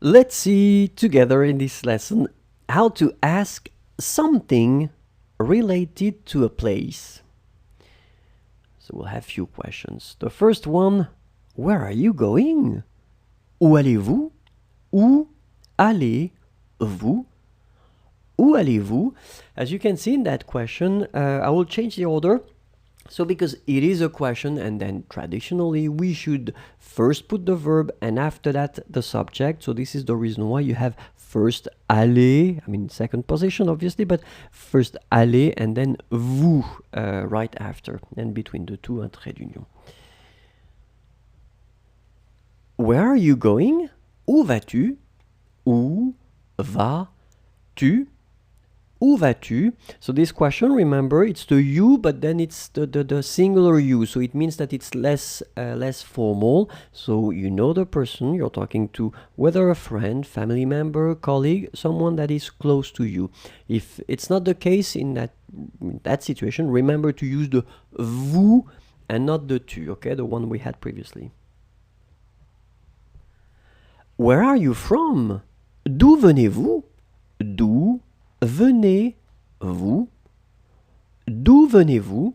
let's see together in this lesson how to ask something related to a place. So we'll have few questions. The first one, where are you going? Où allez-vous? Où allez-vous? Où allez-vous? As you can see in that question, I will change the order. So because it is a question, and then traditionally we should first put the verb and after that the subject. So this is the reason why you have first aller, second position obviously, but first aller and then vous right after, and between the two, un trait d'union. Where are you going? Où vas-tu? Où vas-tu? Où vas-tu? So this question, remember, it's the you, but then it's the singular you. So it means that it's less formal. So you know the person you're talking to, whether a friend, family member, colleague, someone that is close to you. If it's not the case in that situation, remember to use the vous and not the tu, okay? The one we had previously. Where are you from? D'où venez-vous? D'où venez-vous? D'où venez-vous?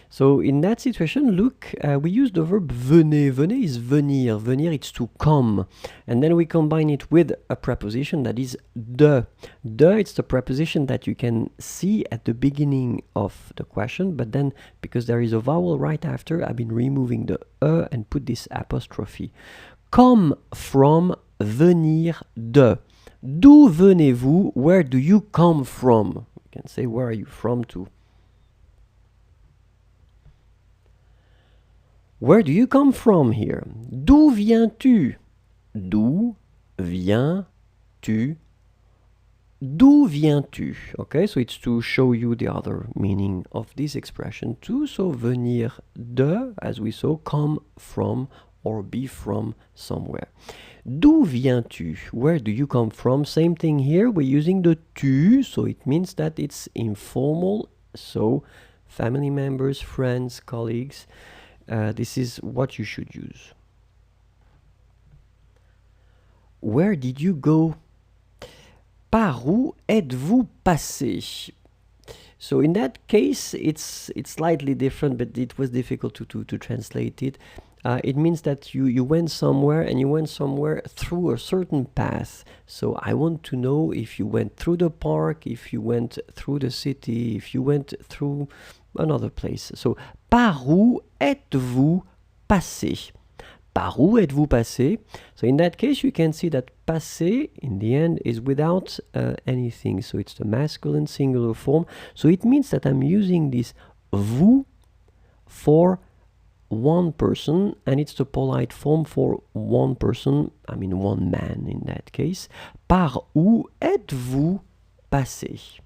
So in that situation, look, we use the verb venez. Venez is venir. Venir, it's to come. And then we combine it with a preposition that is de. De, it's the preposition that you can see at the beginning of the question, but then because there is a vowel right after, I've been removing the e and put this apostrophe. Come from, venir de. D'où venez-vous? Where do you come from? You can say, where are you from too? Where do you come from here? D'où viens-tu? D'où viens-tu? D'où viens-tu? Okay, so it's to show you the other meaning of this expression too. So venir de, as we saw, come from or be from somewhere. D'où viens-tu? Where do you come from? Same thing here. We're using the tu, so it means that it's informal. So family members, friends, colleagues, this is what you should use. Where did you go? Par où êtes-vous passé? So in that case, it's slightly different, but it was difficult to translate it. It means that you went somewhere, and you went somewhere through a certain path. So I want to know if you went through the park, if you went through the city, if you went through another place. So par où êtes-vous passé? Par où êtes-vous passé? So in that case, you can see that passé in the end is without anything. So it's the masculine singular form. So it means that I'm using this vous for one person, and it's the polite form for one person, one man in that case. Par où êtes-vous passé?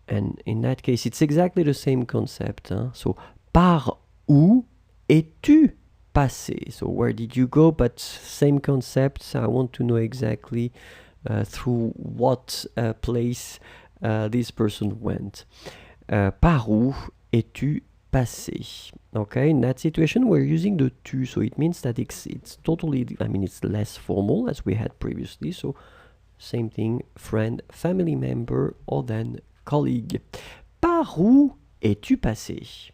And in that case, it's exactly the same concept. So, par où es-tu passé? So, where did you go? But same concept. I want to know exactly through what place this person went. Par où es-tu passé? Okay, in that situation we're using the tu, so it means that it's totally, it's less formal as we had previously. So same thing, friend, family member, or then colleague. Par où es-tu passé?